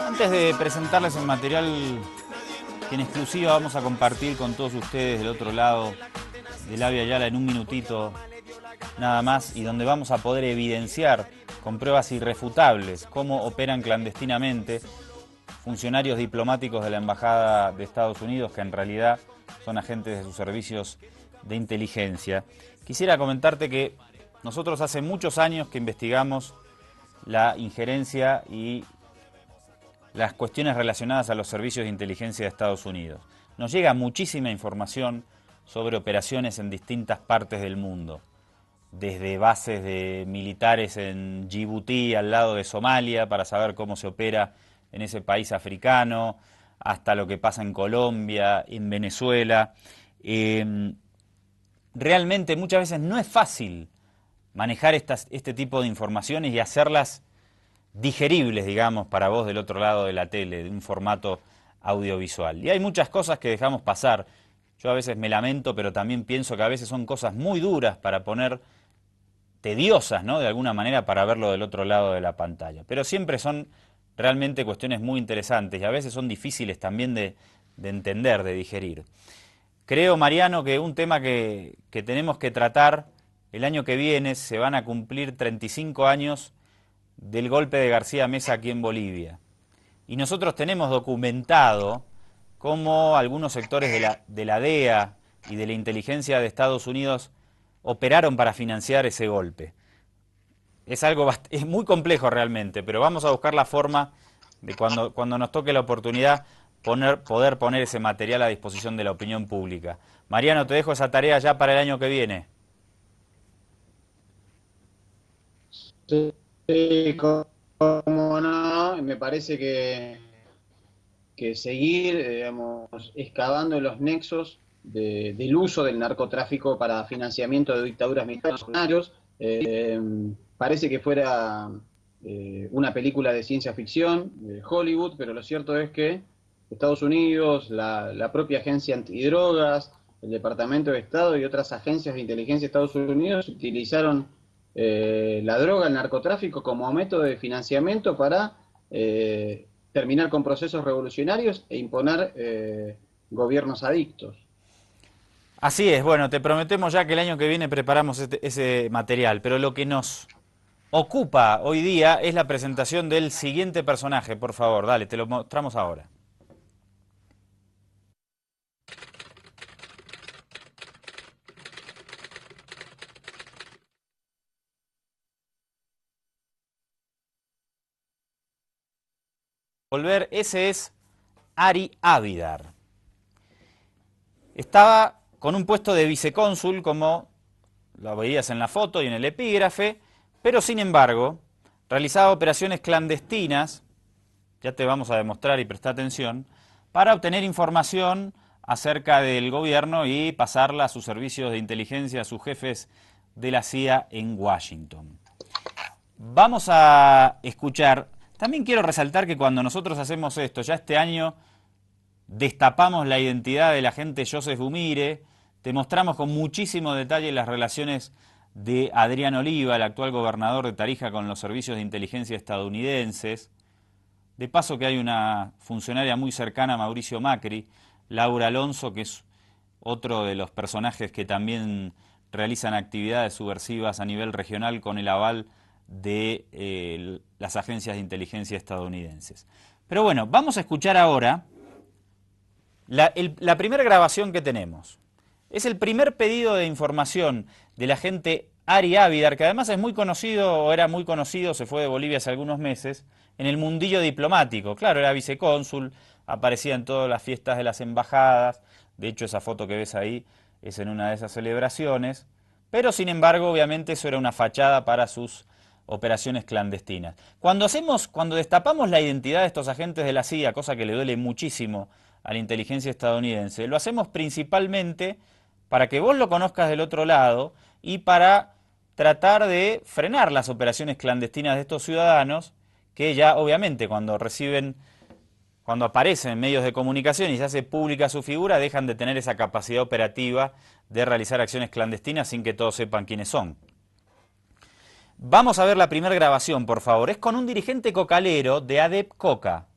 Antes de presentarles el material que en exclusiva vamos a compartir con todos ustedes del otro lado del Avia Yala en un minutito nada más, y donde vamos a poder evidenciar con pruebas irrefutables cómo operan clandestinamente funcionarios diplomáticos de la Embajada de Estados Unidos, que en realidad son agentes de sus servicios de inteligencia. Quisiera comentarte que nosotros hace muchos años que investigamos la injerencia y las cuestiones relacionadas a los servicios de inteligencia de Estados Unidos. Nos llega muchísima información sobre operaciones en distintas partes del mundo, desde bases de militares en Djibouti, al lado de Somalia, para saber cómo se opera en ese país africano, hasta lo que pasa en Colombia, en Venezuela. Realmente muchas veces no es fácil manejar este tipo de informaciones y hacerlas digeribles, digamos, para vos del otro lado de la tele, de un formato audiovisual. Y hay muchas cosas que dejamos pasar. Yo a veces me lamento, pero también pienso que a veces son cosas muy duras para poner, tediosas, ¿no?, de alguna manera, para verlo del otro lado de la pantalla. Pero siempre son realmente cuestiones muy interesantes y a veces son difíciles también de entender, de digerir. Creo, Mariano, que un tema que tenemos que tratar el año que viene, se van a cumplir 35 años del golpe de García Meza aquí en Bolivia. Y nosotros tenemos documentado cómo algunos sectores de la DEA y de la inteligencia de Estados Unidos operaron para financiar ese golpe. Es algo es muy complejo realmente, pero vamos a buscar la forma de cuando nos toque la oportunidad poder poner ese material a disposición de la opinión pública. Mariano, te dejo esa tarea ya para el año que viene. Sí, cómo no, me parece que seguir, digamos, excavando los nexos del uso del narcotráfico para financiamiento de dictaduras militares. Parece que fuera una película de ciencia ficción de Hollywood, pero lo cierto es que Estados Unidos, la propia agencia antidrogas, el Departamento de Estado y otras agencias de inteligencia de Estados Unidos utilizaron la droga, el narcotráfico, como método de financiamiento para terminar con procesos revolucionarios e imponer gobiernos adictos. Así es, bueno, te prometemos ya que el año que viene preparamos ese material, pero lo que nos ocupa hoy día es la presentación del siguiente personaje. Por favor, dale, te lo mostramos ahora. Volver, ese es Ari Avidar. Estaba con un puesto de vicecónsul, como lo veías en la foto y en el epígrafe, pero sin embargo realizaba operaciones clandestinas, ya te vamos a demostrar y presta atención, para obtener información acerca del gobierno y pasarla a sus servicios de inteligencia, a sus jefes de la CIA en Washington. Vamos a escuchar. También quiero resaltar que cuando nosotros hacemos esto, ya este año destapamos la identidad del agente Joseph Bumire, te mostramos con muchísimo detalle las relaciones de Adrián Oliva, el actual gobernador de Tarija, con los servicios de inteligencia estadounidenses. De paso que hay una funcionaria muy cercana a Mauricio Macri, Laura Alonso, que es otro de los personajes que también realizan actividades subversivas a nivel regional con el aval de las agencias de inteligencia estadounidenses. Pero bueno, vamos a escuchar ahora la primera grabación que tenemos. Es el primer pedido de información del agente Ari Avidar, que además es muy conocido, o era muy conocido, se fue de Bolivia hace algunos meses, en el mundillo diplomático. Claro, era vicecónsul, aparecía en todas las fiestas de las embajadas, de hecho esa foto que ves ahí es en una de esas celebraciones, pero sin embargo, obviamente eso era una fachada para sus operaciones clandestinas. Cuando destapamos la identidad de estos agentes de la CIA, cosa que le duele muchísimo a la inteligencia estadounidense, lo hacemos principalmente para que vos lo conozcas del otro lado y para tratar de frenar las operaciones clandestinas de estos ciudadanos que ya obviamente cuando aparecen en medios de comunicación y se hace pública su figura, dejan de tener esa capacidad operativa de realizar acciones clandestinas sin que todos sepan quiénes son. Vamos a ver la primera grabación, por favor. Es con un dirigente cocalero de ADEP Coca,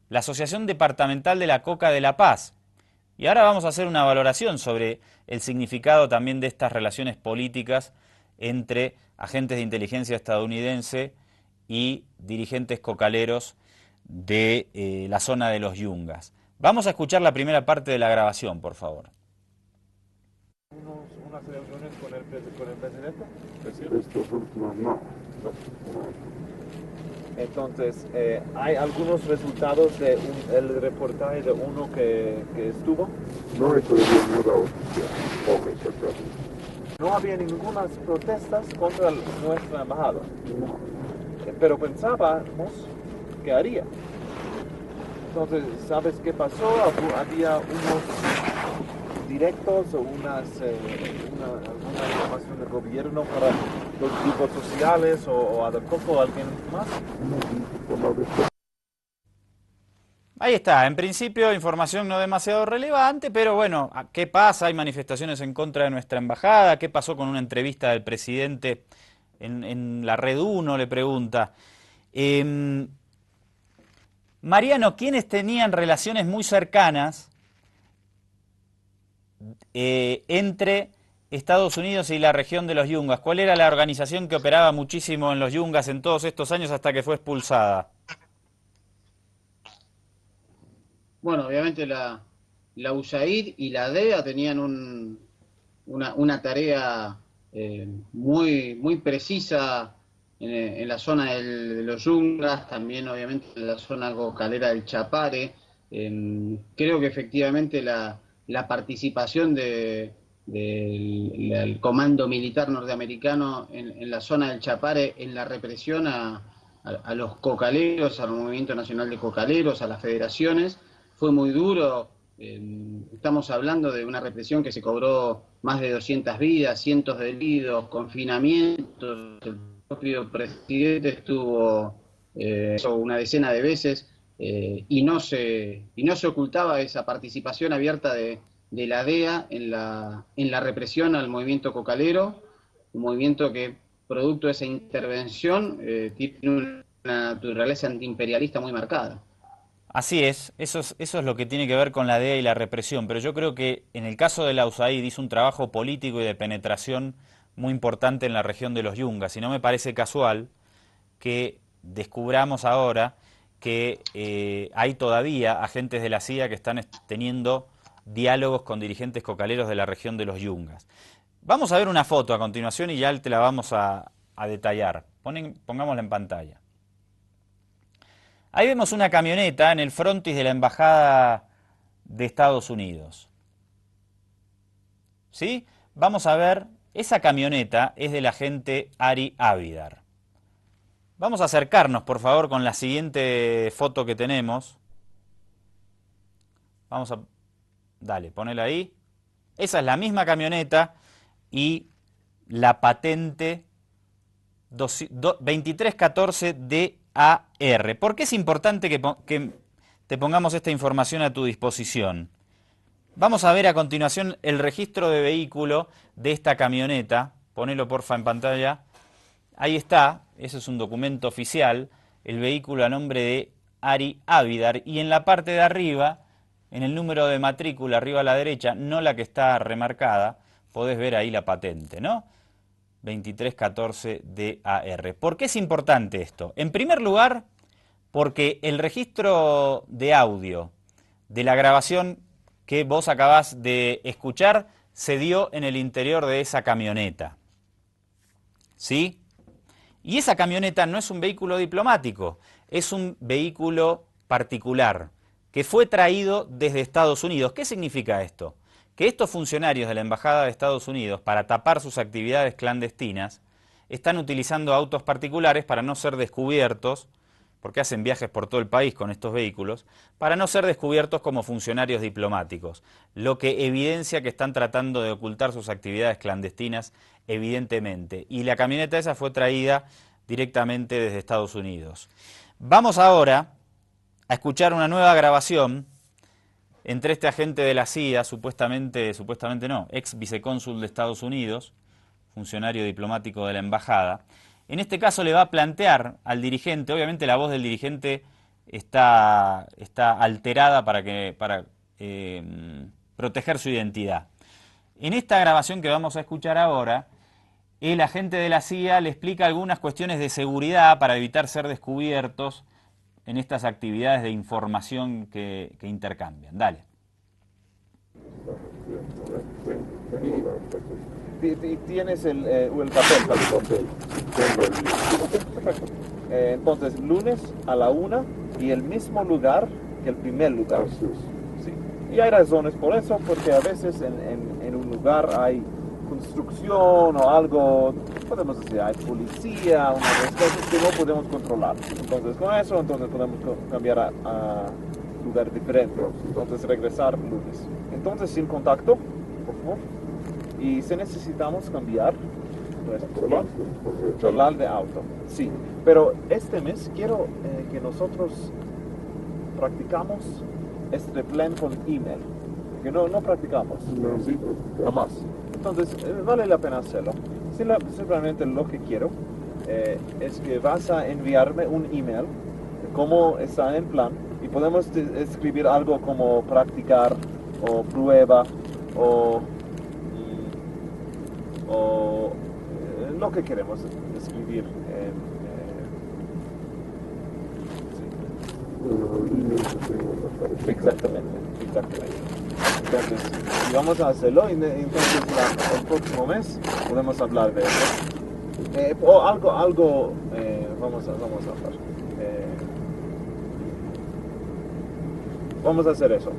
la Asociación Departamental de la Coca de La Paz. Y ahora vamos a hacer una valoración sobre el significado también de estas relaciones políticas entre agentes de inteligencia estadounidense y dirigentes cocaleros de la zona de los Yungas. Vamos a escuchar la primera parte de la grabación, por favor. Unas reuniones con el presidente. Estos últimos no. Entonces, ¿hay algunos resultados de el reportaje de uno que estuvo? No he todavía nada oficial. Poco exactamente. No había ninguna protestas contra nuestra embajada, No. pero pensábamos que haría. Entonces, ¿sabes qué pasó? Había unos directos o alguna información del gobierno para los grupos sociales o ADEP Coca o alguien más. Ahí está, en principio información no demasiado relevante, pero bueno, ¿qué pasa? Hay manifestaciones en contra de nuestra embajada. ¿Qué pasó con una entrevista del presidente en la Red 1? Le pregunta. Mariano, ¿quiénes tenían relaciones muy cercanas entre Estados Unidos y la región de los Yungas? ¿Cuál era la organización que operaba muchísimo en los Yungas en todos estos años hasta que fue expulsada? Bueno, obviamente la USAID y la DEA tenían una tarea muy precisa en la zona de los Yungas, también obviamente en la zona cocalera del Chapare. Creo que efectivamente la participación del Comando Militar Norteamericano en la zona del Chapare, en la represión a los cocaleros, al Movimiento Nacional de Cocaleros, a las federaciones, fue muy duro. Estamos hablando de una represión que se cobró más de 200 vidas, cientos de heridos, confinamientos. El propio presidente estuvo una decena de veces y no se ocultaba esa participación abierta de la DEA en la represión al movimiento cocalero, un movimiento que, producto de esa intervención, tiene una naturaleza antiimperialista muy marcada. Así es, eso es lo que tiene que ver con la DEA y la represión, pero yo creo que en el caso de la USAID hizo un trabajo político y de penetración muy importante en la región de los Yungas, y no me parece casual que descubramos ahora que hay todavía agentes de la CIA que están teniendo diálogos con dirigentes cocaleros de la región de los Yungas. Vamos a ver una foto a continuación y ya te la vamos a detallar. Pongámosla en pantalla. Ahí vemos una camioneta en el frontis de la Embajada de Estados Unidos. ¿Sí? Vamos a ver, esa camioneta es del agente Ari Avidar. Vamos a acercarnos, por favor, con la siguiente foto que tenemos. Vamos a... Dale, ponela ahí. Esa es la misma camioneta y la patente 2314DAR. ¿Por qué es importante que te pongamos esta información a tu disposición? Vamos a ver a continuación el registro de vehículo de esta camioneta. Ponelo porfa en pantalla. Ahí está, ese es un documento oficial, el vehículo a nombre de Ari Avidar. Y en la parte de arriba, en el número de matrícula, arriba a la derecha, no la que está remarcada, podés ver ahí la patente, ¿no? 2314DAR. ¿Por qué es importante esto? En primer lugar, porque el registro de audio de la grabación que vos acabás de escuchar se dio en el interior de esa camioneta. ¿Sí? Y esa camioneta no es un vehículo diplomático, es un vehículo particular que fue traído desde Estados Unidos. ¿Qué significa esto? Que estos funcionarios de la Embajada de Estados Unidos, para tapar sus actividades clandestinas, están utilizando autos particulares para no ser descubiertos, porque hacen viajes por todo el país con estos vehículos, para no ser descubiertos como funcionarios diplomáticos, lo que evidencia que están tratando de ocultar sus actividades clandestinas, evidentemente. Y la camioneta esa fue traída directamente desde Estados Unidos. Vamos ahora a escuchar una nueva grabación entre este agente de la CIA, supuestamente no, ex vicecónsul de Estados Unidos, funcionario diplomático de la embajada, En este caso le va a plantear al dirigente, obviamente la voz del dirigente está alterada para proteger su identidad. En esta grabación que vamos a escuchar ahora, el agente de la CIA le explica algunas cuestiones de seguridad para evitar ser descubiertos en estas actividades de información que intercambian. Dale. ¿Tienes el papel? Entonces, lunes a la 1 y el mismo lugar que el primer lugar. Sí. Y hay razones por eso, porque a veces en un lugar hay construcción o algo, podemos decir, hay policía, una de las cosas que no podemos controlar. Entonces, con eso, podemos cambiar a lugar diferente. Entonces, regresar lunes. Entonces, sin contacto, por favor. Y si necesitamos cambiar nuestro celular de auto. Sí, pero este mes quiero que nosotros practicamos este plan con email, que no practicamos, jamás. Entonces, vale la pena hacerlo. Simplemente lo que quiero es que vas a enviarme un email, como está en plan, y podemos escribir algo como practicar, o prueba, o lo que queremos escribir. Sí. Exactamente. Entonces, si vamos a hacerlo, entonces el próximo mes podemos hablar de eso. O algo vamos a hablar. Vamos a hacer eso.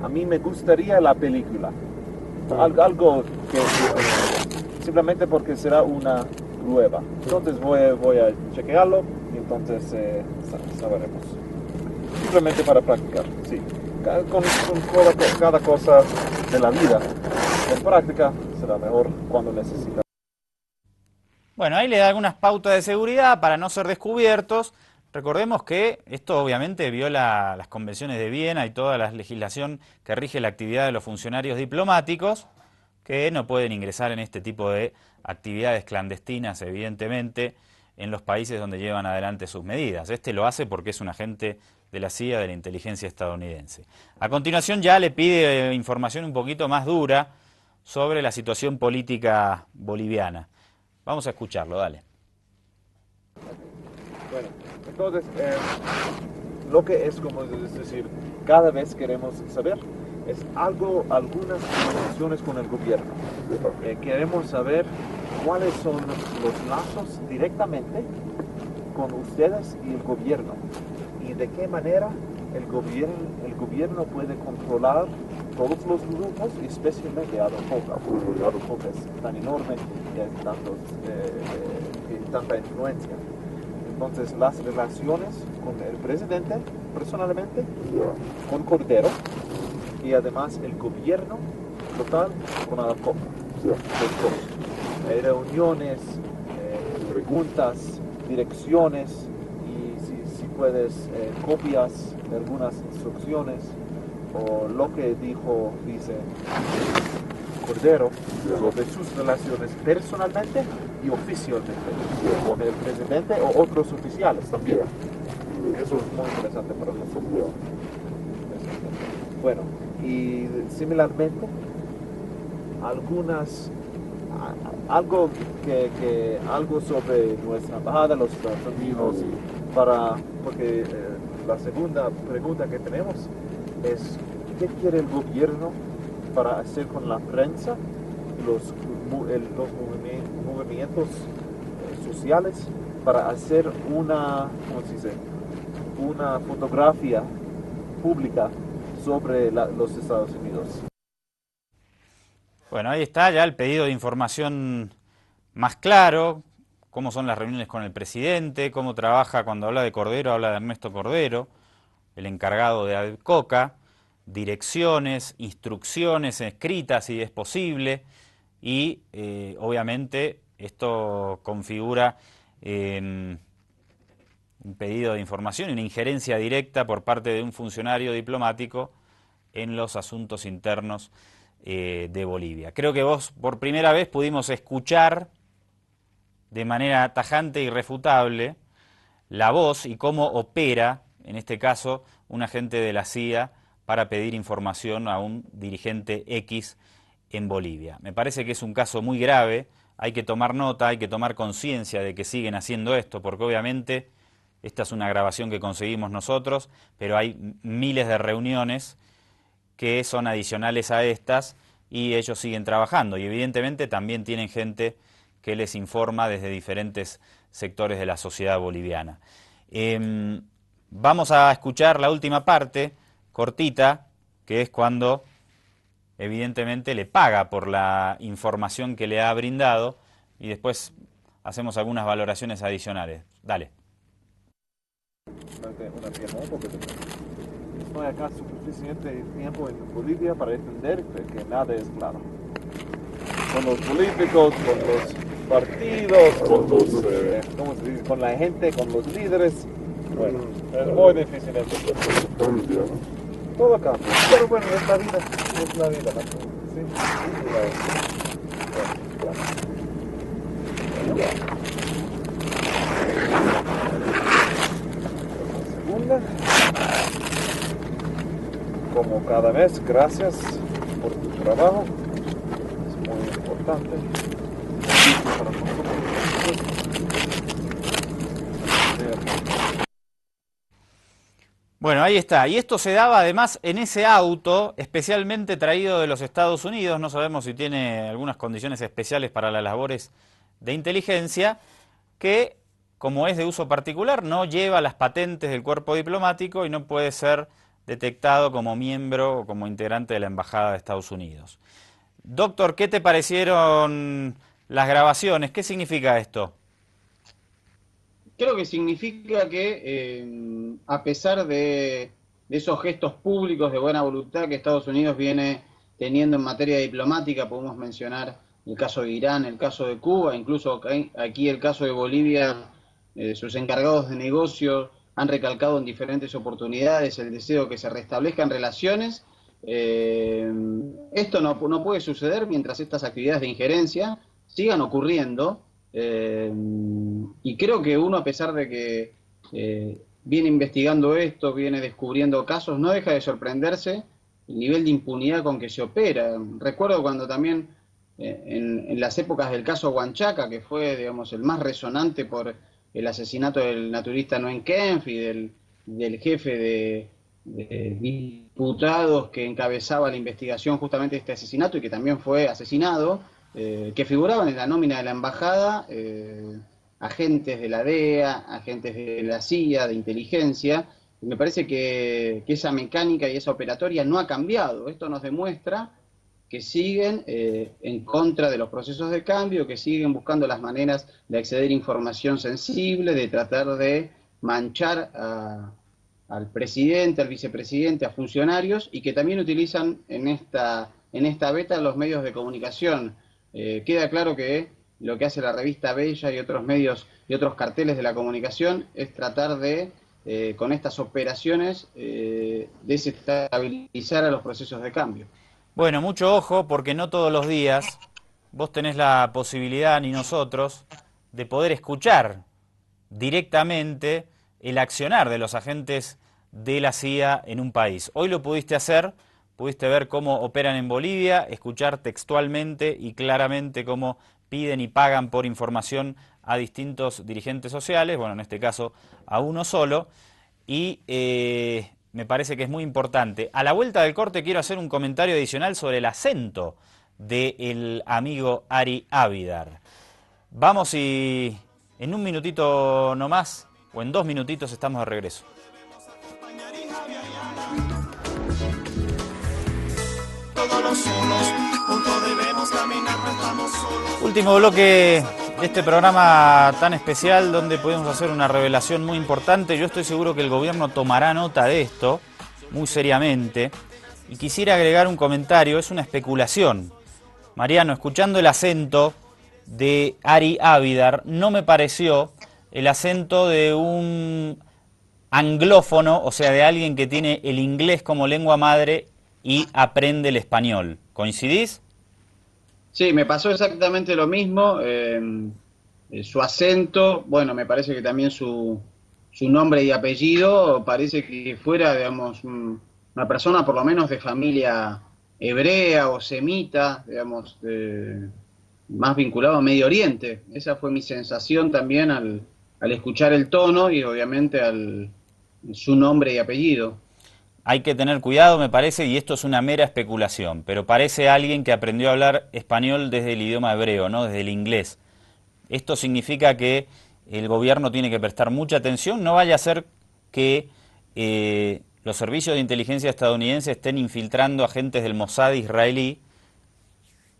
A mí me gustaría la película. Algo que simplemente porque será una prueba. Entonces voy a chequearlo y entonces sabremos. Simplemente para practicar, sí. Con cada cosa de la vida, en práctica será mejor cuando necesita. Bueno, ahí le da algunas pautas de seguridad para no ser descubiertos. Recordemos que esto obviamente viola las convenciones de Viena y toda la legislación que rige la actividad de los funcionarios diplomáticos, que no pueden ingresar en este tipo de actividades clandestinas, evidentemente, en los países donde llevan adelante sus medidas. Este lo hace porque es un agente de la CIA, de la inteligencia estadounidense. A continuación ya le pide información un poquito más dura sobre la situación política boliviana. Vamos a escucharlo, dale. Bueno, entonces, lo que es como decir, cada vez queremos saber, es algunas conversaciones con el gobierno. Queremos saber cuáles son los lazos directamente con ustedes y el gobierno. Y de qué manera el gobierno puede controlar todos los grupos, especialmente Adolfoca. Adolfoca es tan enorme y hay tanta influencia. Entonces, las relaciones con el presidente, personalmente, con Cordero, y además el gobierno total con Adolfoca. Hay reuniones, preguntas, direcciones, y si puedes, copias de algunas instrucciones, o lo que dice Cordero sobre sus relaciones personalmente y oficialmente con el presidente o otros oficiales también. Eso es muy interesante para nosotros. Bueno, y similarmente, algo sobre nuestra embajada en los Estados Unidos, porque la segunda pregunta que tenemos es ¿qué quiere el gobierno para hacer con la prensa, los movimientos sociales, para hacer una fotografía pública sobre los Estados Unidos? Bueno, ahí está ya el pedido de información más claro, cómo son las reuniones con el presidente, cómo trabaja cuando habla de Cordero, habla de Ernesto Cordero, el encargado de Adcoca, direcciones, instrucciones escritas si es posible, y obviamente esto configura un pedido de información y una injerencia directa por parte de un funcionario diplomático en los asuntos internos de Bolivia. Creo que vos por primera vez pudimos escuchar de manera tajante e irrefutable la voz y cómo opera, en este caso, un agente de la CIA para pedir información a un dirigente X en Bolivia. Me parece que es un caso muy grave, hay que tomar nota, hay que tomar conciencia de que siguen haciendo esto, porque obviamente esta es una grabación que conseguimos nosotros, pero hay miles de reuniones que son adicionales a estas y ellos siguen trabajando y evidentemente también tienen gente que les informa desde diferentes sectores de la sociedad boliviana. Vamos a escuchar la última parte, cortita, que es cuando evidentemente le paga por la información que le ha brindado y después hacemos algunas valoraciones adicionales. Dale. Estoy acá suficiente tiempo en Bolivia para entender que nada es claro. Con los políticos, con los partidos, con los, ¿cómo se dice? Con la gente, con los líderes. Bueno, es muy difícil entender. Cambia, ¿no? Todo cambia. Pero bueno, es la vida. Es la vida. ¿Sí? Segunda. Como cada vez, gracias por tu trabajo. Es muy importante. Para nosotros. Bueno, ahí está. Y esto se daba además en ese auto especialmente traído de los Estados Unidos. No sabemos si tiene algunas condiciones especiales para las labores de inteligencia, que como es de uso particular no lleva las patentes del cuerpo diplomático y no puede ser detectado como miembro o como integrante de la Embajada de Estados Unidos. Doctor, ¿qué te parecieron las grabaciones? ¿Qué significa esto? Creo que significa que a pesar de esos gestos públicos de buena voluntad que Estados Unidos viene teniendo en materia diplomática, podemos mencionar el caso de Irán, el caso de Cuba, incluso aquí el caso de Bolivia, sus encargados de negocios han recalcado en diferentes oportunidades el deseo que se restablezcan relaciones. Esto no puede suceder mientras estas actividades de injerencia sigan ocurriendo. Y creo que uno, a pesar de que viene investigando esto, viene descubriendo casos, no deja de sorprenderse el nivel de impunidad con que se opera. Recuerdo cuando también en las épocas del caso Huanchaca, que fue, digamos, el más resonante por el asesinato del naturista Nguyen Kempf y del jefe de diputados que encabezaba la investigación justamente de este asesinato y que también fue asesinado, que figuraban en la nómina de la embajada, agentes de la DEA, agentes de la CIA, de inteligencia. Y me parece que esa mecánica y esa operatoria no ha cambiado. Esto nos demuestra que siguen en contra de los procesos de cambio, que siguen buscando las maneras de acceder a información sensible, de tratar de manchar al presidente, al vicepresidente, a funcionarios, y que también utilizan en esta beta los medios de comunicación. Queda claro que lo que hace la revista Bella y otros medios y otros carteles de la comunicación es tratar de, con estas operaciones, desestabilizar a los procesos de cambio. Bueno, mucho ojo porque no todos los días vos tenés la posibilidad, ni nosotros, de poder escuchar directamente el accionar de los agentes de la CIA en un país. Hoy lo pudiste hacer, pudiste ver cómo operan en Bolivia, escuchar textualmente y claramente cómo piden y pagan por información a distintos dirigentes sociales, bueno, en este caso a uno solo, y me parece que es muy importante. A la vuelta del corte quiero hacer un comentario adicional sobre el acento del amigo Ari Ávidar. Vamos y en un minutito nomás, o en 2 minutitos estamos de regreso. Último bloque de este programa tan especial donde podemos hacer una revelación muy importante. Yo estoy seguro que el gobierno tomará nota de esto muy seriamente y quisiera agregar un comentario, es una especulación. Mariano, escuchando el acento de Ari Ávidar, no me pareció el acento de un anglófono, o sea, de alguien que tiene el inglés como lengua madre y aprende el español. ¿Coincidís? Sí, me pasó exactamente lo mismo. su acento, bueno, me parece que también su nombre y apellido, parece que fuera, digamos, una persona por lo menos de familia hebrea o semita, digamos, más vinculado a Medio Oriente. Esa fue mi sensación también al escuchar el tono y obviamente su nombre y apellido. Hay que tener cuidado, me parece, y esto es una mera especulación, pero parece alguien que aprendió a hablar español desde el idioma hebreo, no desde el inglés. Esto significa que el gobierno tiene que prestar mucha atención, no vaya a ser que los servicios de inteligencia estadounidenses estén infiltrando agentes del Mossad israelí,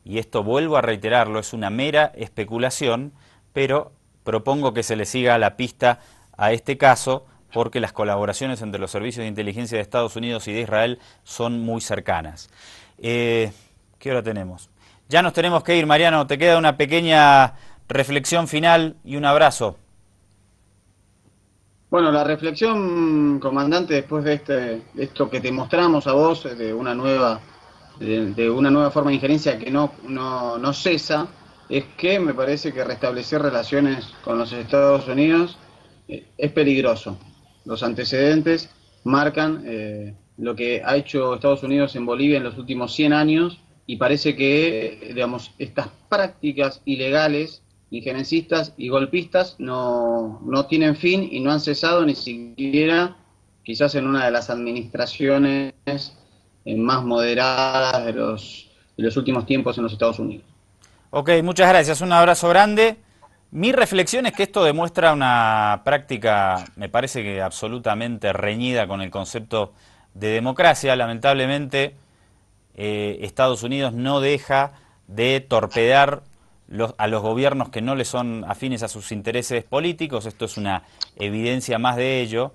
y esto vuelvo a reiterarlo, es una mera especulación, pero propongo que se le siga la pista a este caso, porque las colaboraciones entre los servicios de inteligencia de Estados Unidos y de Israel son muy cercanas. ¿Qué hora tenemos? Ya nos tenemos que ir, Mariano, te queda una pequeña reflexión final y un abrazo. Bueno, la reflexión, comandante, después de esto que te mostramos a vos, de una nueva forma de injerencia que no cesa, es que me parece que restablecer relaciones con los Estados Unidos es peligroso. Los antecedentes marcan lo que ha hecho Estados Unidos en Bolivia en los últimos 100 años y parece que, digamos, estas prácticas ilegales, injerencistas y golpistas no tienen fin y no han cesado ni siquiera quizás en una de las administraciones más moderadas de los últimos tiempos en los Estados Unidos. Ok, muchas gracias, un abrazo grande. Mi reflexión es que esto demuestra una práctica, me parece que absolutamente reñida con el concepto de democracia. Lamentablemente, Estados Unidos no deja de torpedear a los gobiernos que no le son afines a sus intereses políticos. Esto es una evidencia más de ello.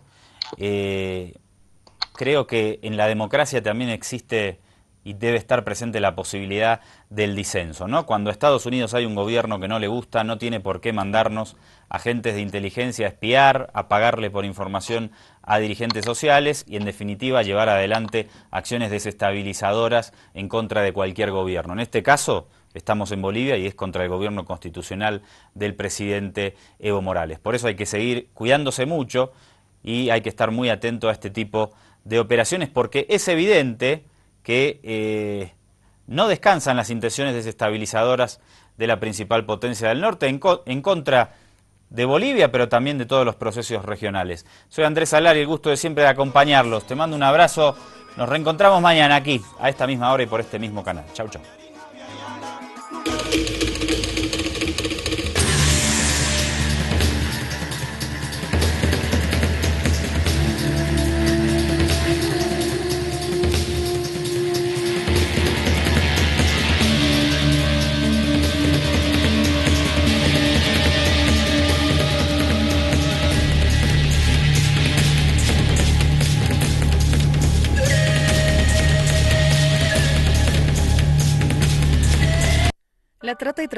Creo que en la democracia también existe y debe estar presente la posibilidad del disenso, ¿no? Cuando a Estados Unidos hay un gobierno que no le gusta, no tiene por qué mandarnos agentes de inteligencia a espiar, a pagarle por información a dirigentes sociales y, en definitiva, llevar adelante acciones desestabilizadoras en contra de cualquier gobierno. En este caso, estamos en Bolivia y es contra el gobierno constitucional del presidente Evo Morales. Por eso hay que seguir cuidándose mucho y hay que estar muy atento a este tipo de operaciones, porque es evidente que no descansan las intenciones desestabilizadoras de la principal potencia del norte en contra de Bolivia, pero también de todos los procesos regionales. Soy Andrés Salari, el gusto de siempre de acompañarlos. Te mando un abrazo. Nos reencontramos mañana aquí, a esta misma hora y por este mismo canal. Chau, chau. La trata y